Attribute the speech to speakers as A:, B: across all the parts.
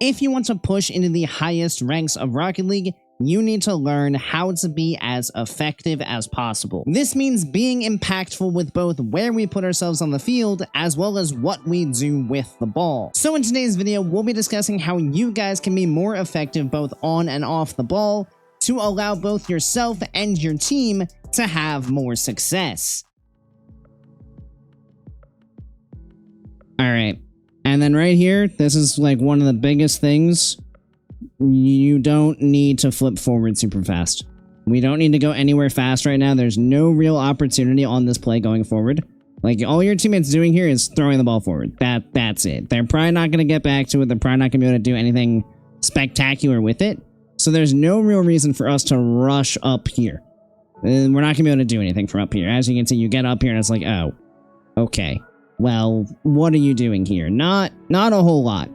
A: If you want to push into the highest ranks of Rocket League, you need to learn how to be as effective as possible. This means being impactful with both where we put ourselves on the field as well as what we do with the ball. So in today's video, we'll be discussing how you guys can be more effective both on and off the ball to allow both yourself and your team to have more success. Alright, and then right here, this is like one of the biggest things. You don't need to flip forward super fast. We don't need to go anywhere fast right now. There's no real opportunity on this play going forward. Like, all your teammates doing here is throwing the ball forward. That's it. They're probably not going to get back to it. They're probably not going to be able to do anything spectacular with it. So there's no real reason for us to rush up here. And we're not going to be able to do anything from up here. As you can see, you get up here and it's like, oh, okay. Well, what are you doing here? Not a whole lot.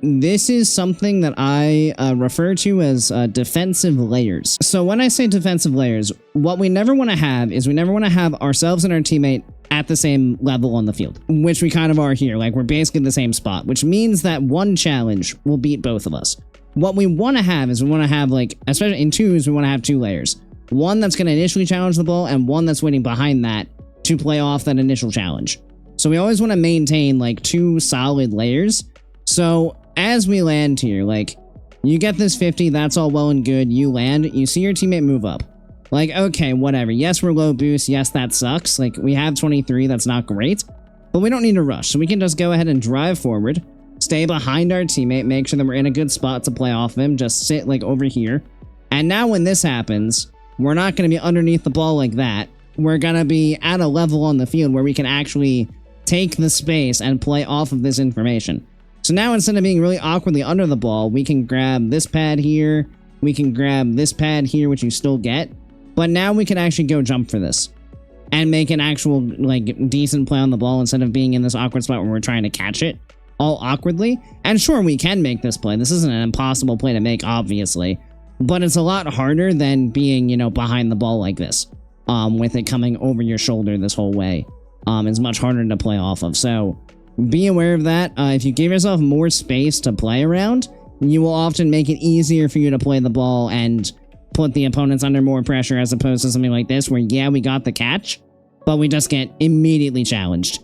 A: This is something that I refer to as defensive layers. So when I say defensive layers, what we never want to have is we never want to have ourselves and our teammate at the same level on the field, which we kind of are here. Like, we're basically in the same spot, which means that one challenge will beat both of us. What we want to have is we want to have, like, especially in twos, we want to have two layers. One that's going to initially challenge the ball and one that's waiting behind that to play off that initial challenge. So we always want to maintain, like, two solid layers. So as we land here, like, you get this 50, that's all well and good. You land, you see your teammate move up. Like, okay, whatever. Yes, we're low boost. Yes, that sucks. Like, we have 23, that's not great. But we don't need to rush. So we can just go ahead and drive forward, stay behind our teammate, make sure that we're in a good spot to play off of him, just sit, like, over here. And now when this happens, we're not going to be underneath the ball like that. We're going to be at a level on the field where we can actually take the space and play off of this information. So now instead of being really awkwardly under the ball, we can grab this pad here, we can grab this pad here, which you still get, but now we can actually go jump for this and make an actual, like, decent play on the ball instead of being in this awkward spot where we're trying to catch it all awkwardly. And sure, we can make this play. This isn't an impossible play to make, obviously, but it's a lot harder than being, you know, behind the ball like this, with it coming over your shoulder this whole way. It's much harder to play off of. So be aware of that. If you give yourself more space to play around, you will often make it easier for you to play the ball and put the opponents under more pressure as opposed to something like this where, yeah, we got the catch, but we just get immediately challenged.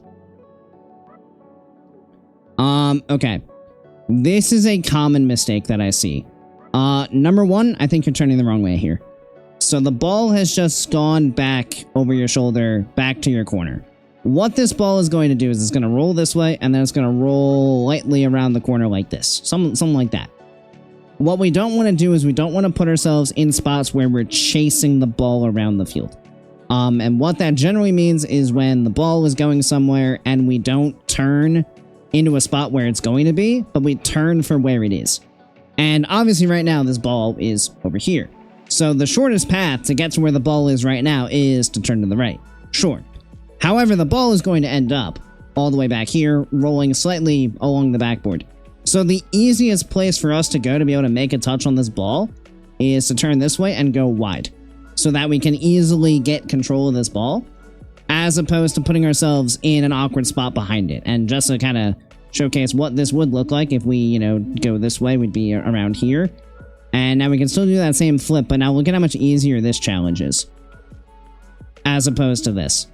A: Okay. This is a common mistake that I see. Number one, I think you're turning the wrong way here. So the ball has just gone back over your shoulder, back to your corner. What this ball is going to do is it's going to roll this way, and then it's going to roll lightly around the corner like this. Something like that. What we don't want to do is we don't want to put ourselves in spots where we're chasing the ball around the field. And what that generally means is when the ball is going somewhere and we don't turn into a spot where it's going to be, but we turn for where it is. And obviously right now this ball is over here. So the shortest path to get to where the ball is right now is to turn to the right. Sure. However, the ball is going to end up all the way back here, rolling slightly along the backboard. So the easiest place for us to go to be able to make a touch on this ball is to turn this way and go wide, so that we can easily get control of this ball, as opposed to putting ourselves in an awkward spot behind it. And just to kind of showcase what this would look like if we, you know, go this way, we'd be around here. And now we can still do that same flip, but now look at how much easier this challenge is, as opposed to this.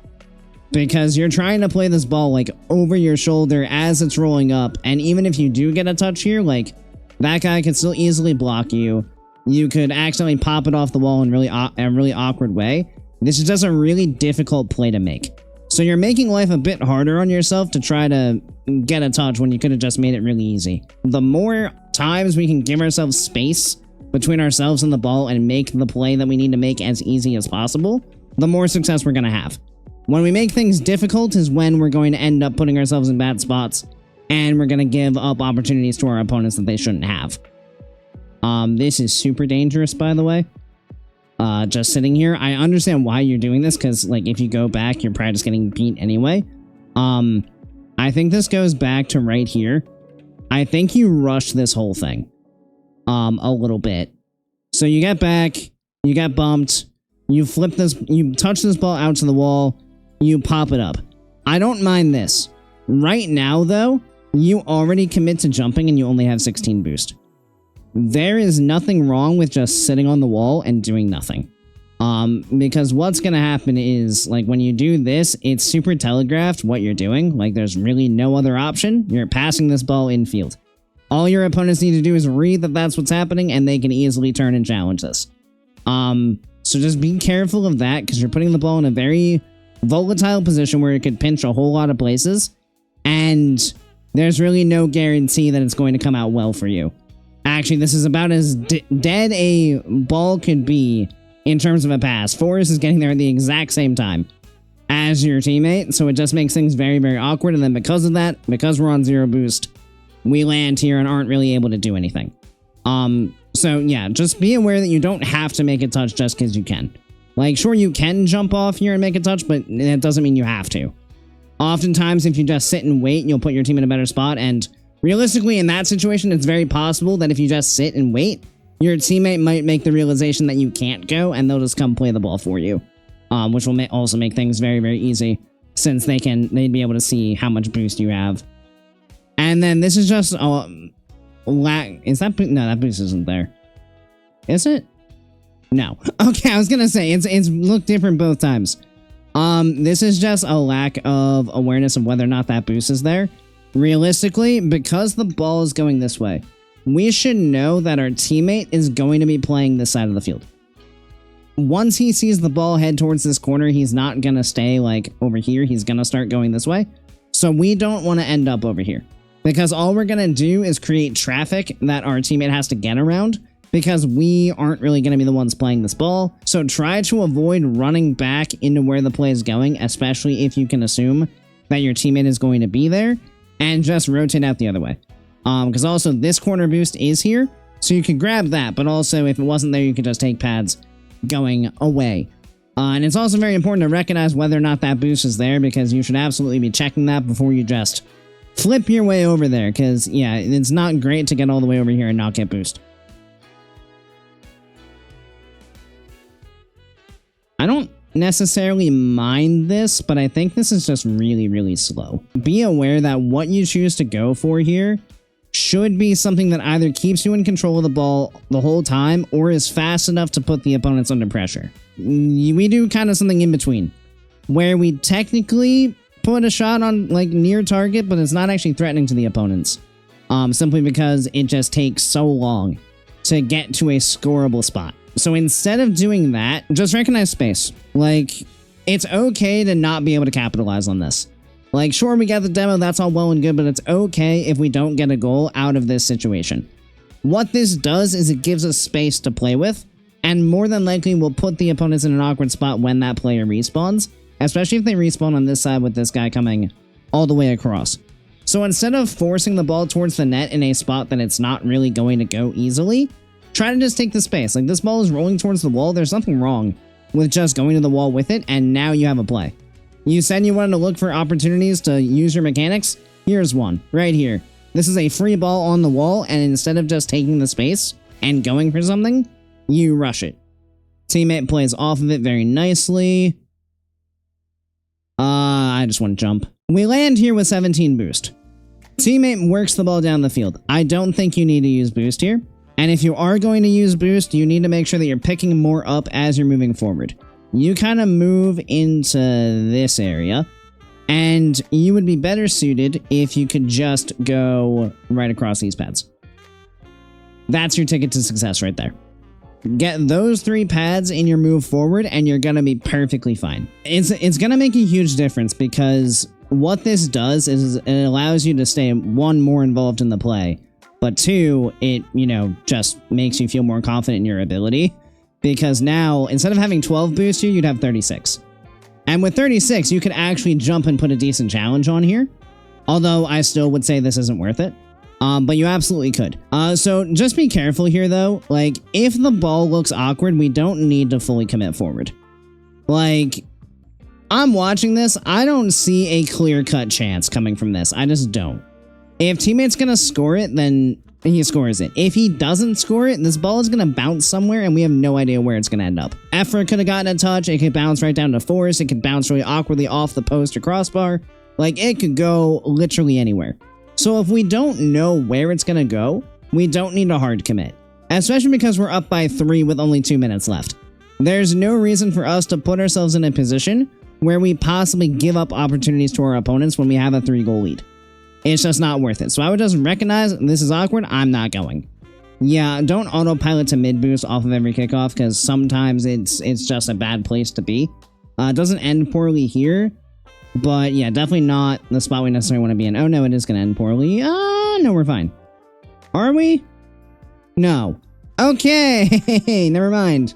A: Because you're trying to play this ball, like, over your shoulder as it's rolling up. And even if you do get a touch here, like, that guy can still easily block you. You could accidentally pop it off the wall in a really awkward way. This is just a really difficult play to make. So you're making life a bit harder on yourself to try to get a touch when you could have just made it really easy. The more times we can give ourselves space between ourselves and the ball and make the play that we need to make as easy as possible, the more success we're going to have. When we make things difficult is when we're going to end up putting ourselves in bad spots, and we're going to give up opportunities to our opponents that they shouldn't have. This is super dangerous, by the way. Just sitting here. I understand why you're doing this, because, like, if you go back, you're probably just getting beat anyway. I think this goes back to right here. I think you rush this whole thing. A little bit. So you get back, you get bumped, you flip this, you touch this ball out to the wall, you pop it up. I don't mind this. Right now, though, you already commit to jumping and you only have 16 boost. There is nothing wrong with just sitting on the wall and doing nothing. Because what's gonna happen is, like, when you do this, it's super telegraphed what you're doing. Like, there's really no other option. You're passing this ball infield. All your opponents need to do is read that that's what's happening, and they can easily turn and challenge this. So just be careful of that, because you're putting the ball in a very volatile position where it could pinch a whole lot of places, and there's really no guarantee that it's going to come out well for you. Actually, this is about as dead a ball could be in terms of a pass. Forrest is getting there at the exact same time as your teammate, so it just makes things very, very awkward, and then because of that, because we're on 0 boost, we land here and aren't really able to do anything. So yeah, just be aware that you don't have to make a touch just because you can. Like, sure, you can jump off here and make a touch, but that doesn't mean you have to. Oftentimes, if you just sit and wait, you'll put your team in a better spot, and realistically, in that situation, it's very possible that if you just sit and wait, your teammate might make the realization that you can't go, and they'll just come play the ball for you, which will also make things very, very easy, since they'd be able to see how much boost you have. And then this is just is that no, that boost isn't there. Is it? No. Okay, I was gonna say it's looked different both times. This is just a lack of awareness of whether or not that boost is there. Realistically, because the ball is going this way, we should know that our teammate is going to be playing this side of the field. Once he sees the ball head towards this corner, he's not going to stay like over here. He's going to start going this way. So we don't want to end up over here, because all we're going to do is create traffic that our teammate has to get around, because we aren't really going to be the ones playing this ball. So try to avoid running back into where the play is going, especially if you can assume that your teammate is going to be there, and just rotate out the other way. Because also this corner boost is here, so you could grab that, but also if it wasn't there, you could just take pads going away. And it's also very important to recognize whether or not that boost is there, because you should absolutely be checking that before you just flip your way over there, because yeah, it's not great to get all the way over here and not get boost. I don't necessarily mind this, but I think this is just really, really slow. Be aware that what you choose to go for here should be something that either keeps you in control of the ball the whole time or is fast enough to put the opponents under pressure. We do kind of something in between, where we technically put a shot on like near target, but it's not actually threatening to the opponents, simply because it just takes so long to get to a scoreable spot. So instead of doing that, just recognize space. Like, it's okay to not be able to capitalize on this. Like, sure, we got the demo, that's all well and good, but it's okay if we don't get a goal out of this situation. What this does is it gives us space to play with, and more than likely will put the opponents in an awkward spot when that player respawns, especially if they respawn on this side with this guy coming all the way across. So instead of forcing the ball towards the net in a spot that it's not really going to go easily, try to just take the space. Like, this ball is rolling towards the wall, there's nothing wrong with just going to the wall with it, and now you have a play. You said you wanted to look for opportunities to use your mechanics? Here's one, right here. This is a free ball on the wall, and instead of just taking the space and going for something, you rush it. Teammate plays off of it very nicely. I just want to jump. We land here with 17 boost. Teammate works the ball down the field. I don't think you need to use boost here. And if you are going to use boost, you need to make sure that you're picking more up as you're moving forward. You kind of move into this area, and you would be better suited if you could just go right across these pads. That's your ticket to success right there. Get those 3 pads in your move forward, and you're going to be perfectly fine. It's going to make a huge difference, because what this does is it allows you to stay, 1, more involved in the play, but 2, it, just makes you feel more confident in your ability. Because now, instead of having 12 boost here, you'd have 36. And with 36, you could actually jump and put a decent challenge on here. Although, I still would say this isn't worth it. But you absolutely could. So, just be careful here, though. Like, if the ball looks awkward, we don't need to fully commit forward. Like, I'm watching this. I don't see a clear-cut chance coming from this. I just don't. If teammate's gonna score it, then he scores it. If he doesn't score it, this ball is going to bounce somewhere, and we have no idea where it's going to end up. Effort could have gotten a touch. It could bounce right down to Forrest. It could bounce really awkwardly off the post or crossbar. Like, it could go literally anywhere. So if we don't know where it's going to go, we don't need a hard commit. Especially because we're up by 3 with only 2 minutes left. There's no reason for us to put ourselves in a position where we possibly give up opportunities to our opponents when we have a 3-goal lead. It's just not worth it. So I would just recognize this is awkward, I'm not going. Yeah, don't autopilot to mid boost off of every kickoff, because sometimes it's just a bad place to be. It doesn't end poorly here, but yeah, definitely not the spot we necessarily want to be in. Oh no, it is going to end poorly. No, we're fine. Are we? No. Okay, never mind.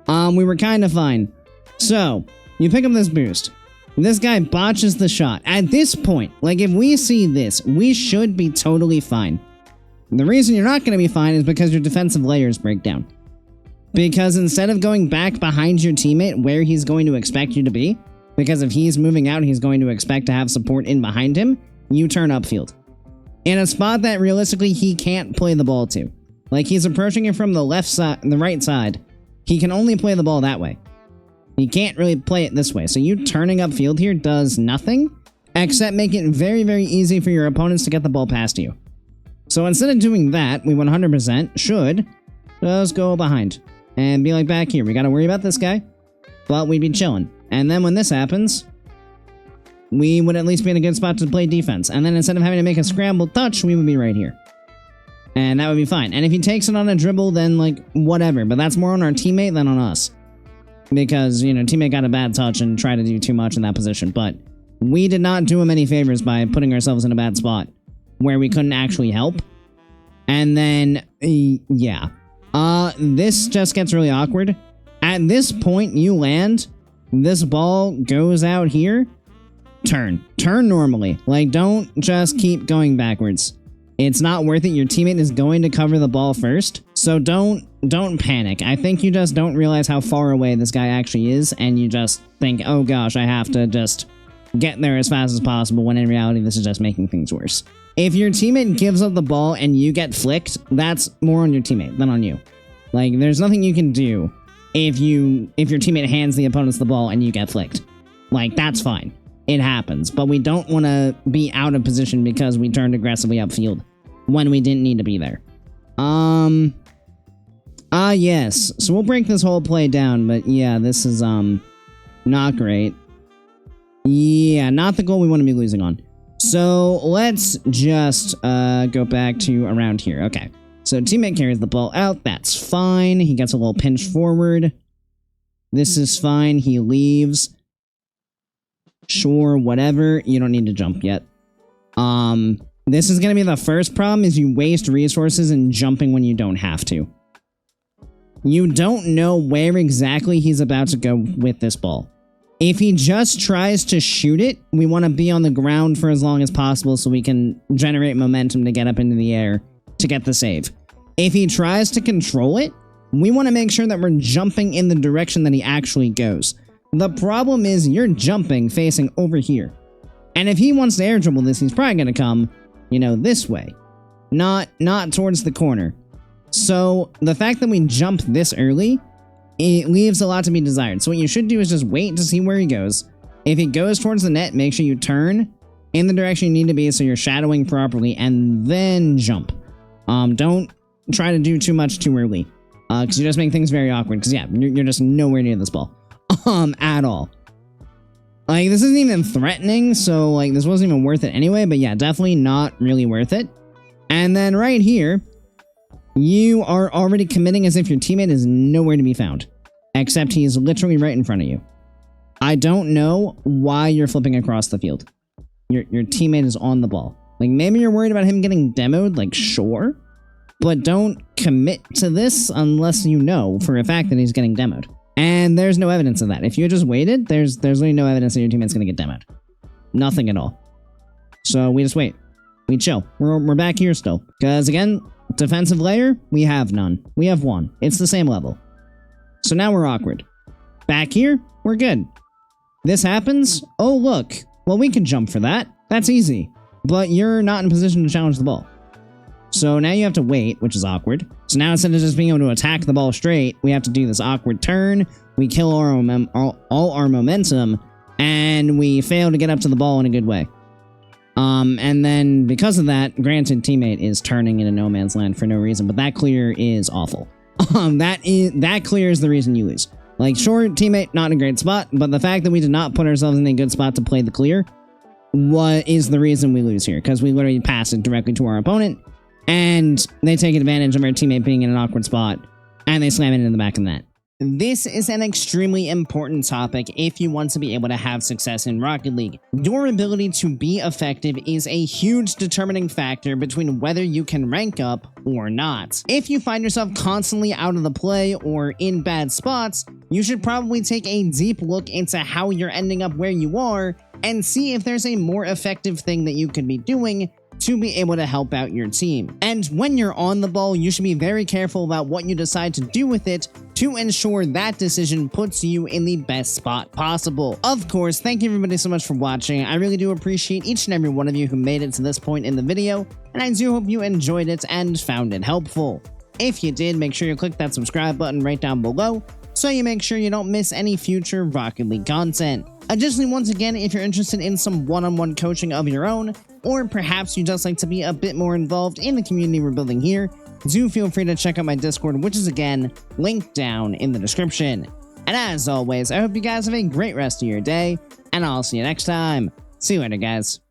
A: We were kind of fine. So, you pick up this boost. This guy botches the shot. At this point, like if we see this, we should be totally fine. The reason you're not going to be fine is because your defensive layers break down. Because instead of going back behind your teammate where he's going to expect you to be, because if he's moving out, he's going to expect to have support in behind him, you turn upfield. In a spot that realistically he can't play the ball to. Like he's approaching it from the left side, the right side. He can only play the ball that way. He can't really play it this way. So you turning upfield here does nothing except make it very, very easy for your opponents to get the ball past you. So instead of doing that, we 100% should just go behind and be like back here. We got to worry about this guy, but we'd be chilling. And then when this happens, we would at least be in a good spot to play defense. And then instead of having to make a scramble touch, we would be right here. And that would be fine. And if he takes it on a dribble, then like whatever. But that's more on our teammate than on us. Because, you know, teammate got a bad touch and tried to do too much in that position. But we did not do him any favors by putting ourselves in a bad spot where we couldn't actually help. And then, yeah. This just gets really awkward. At this point, you land. This ball goes out here. Turn normally. Like, don't just keep going backwards. It's not worth it. Your teammate is going to cover the ball first. So don't panic. I think you just don't realize how far away this guy actually is, and you just think, oh gosh, I have to just get there as fast as possible, when in reality, this is just making things worse. If your teammate gives up the ball and you get flicked, that's more on your teammate than on you. Like, there's nothing you can do if your teammate hands the opponents the ball and you get flicked. Like, that's fine. It happens. But we don't want to be out of position because we turned aggressively upfield when we didn't need to be there. Yes. So we'll break this whole play down, but yeah, this is, not great. Yeah, not the goal we want to be losing on. So let's just, go back to around here. Okay. So teammate carries the ball out. That's fine. He gets a little pinch forward. This is fine. He leaves. Sure, whatever. You don't need to jump yet. This is going to be the first problem, is you waste resources in jumping when you don't have to. You don't know where exactly he's about to go with this ball. If he just tries to shoot it, we want to be on the ground for as long as possible so we can generate momentum to get up into the air to get the save. If he tries to control it, we want to make sure that we're jumping in the direction that he actually goes. The problem is you're jumping facing over here. And if he wants to air dribble this, he's probably going to come, you know, this way. Not towards the corner. So the fact that we jump this early, it leaves a lot to be desired. So what you should do is just wait to see where he goes. If he goes towards the net, make sure you turn in the direction you need to be so you're shadowing properly, and then jump. Don't try to do too much too early. Because you just make things very awkward. Because yeah, you're just nowhere near this ball. At all. Like, this isn't even threatening, so, like, this wasn't even worth it anyway, but yeah, definitely not really worth it. And then right here, you are already committing as if your teammate is nowhere to be found. Except he is literally right in front of you. I don't know why you're flipping across the field. Your teammate is on the ball. Like, maybe you're worried about him getting demoed, like, sure. But don't commit to this unless you know for a fact that he's getting demoed. And there's no evidence of that. If you just waited, there's really no evidence that your teammate's going to get demoed. Nothing at all. So we just wait. We chill. We're back here still. Because again, defensive layer, we have none. We have one. It's the same level. So now we're awkward. Back here, we're good. This happens. Oh, look. Well, we can jump for that. That's easy. But you're not in position to challenge the ball. So now you have to wait, which is awkward. So now instead of just being able to attack the ball straight, we have to do this awkward turn. We kill all our momentum, and we fail to get up to the ball in a good way. And then because of that, granted, teammate is turning into no man's land for no reason, but that clear is awful. That clear is the reason you lose. Like, sure, teammate, not in a great spot, but the fact that we did not put ourselves in a good spot to play the clear, what is the reason we lose here? Because we literally pass it directly to our opponent, and they take advantage of our teammate being in an awkward spot, and they slam it in the back of the net. This is an extremely important topic if you want to be able to have success in Rocket League. Your ability to be effective is a huge determining factor between whether you can rank up or not. If you find yourself constantly out of the play or in bad spots, you should probably take a deep look into how you're ending up where you are and see if there's a more effective thing that you could be doing to be able to help out your team. And when you're on the ball, you should be very careful about what you decide to do with it to ensure that decision puts you in the best spot possible. Of course, thank you everybody so much for watching. I really do appreciate each and every one of you who made it to this point in the video, and I do hope you enjoyed it and found it helpful. If you did, make sure you click that subscribe button right down below so you make sure you don't miss any future Rocket League content. Additionally, once again, if you're interested in some one-on-one coaching of your own, or perhaps you just like to be a bit more involved in the community we're building here, do feel free to check out my Discord, which is again linked down in the description. And as always, I hope you guys have a great rest of your day, and I'll see you next time. See you later, guys.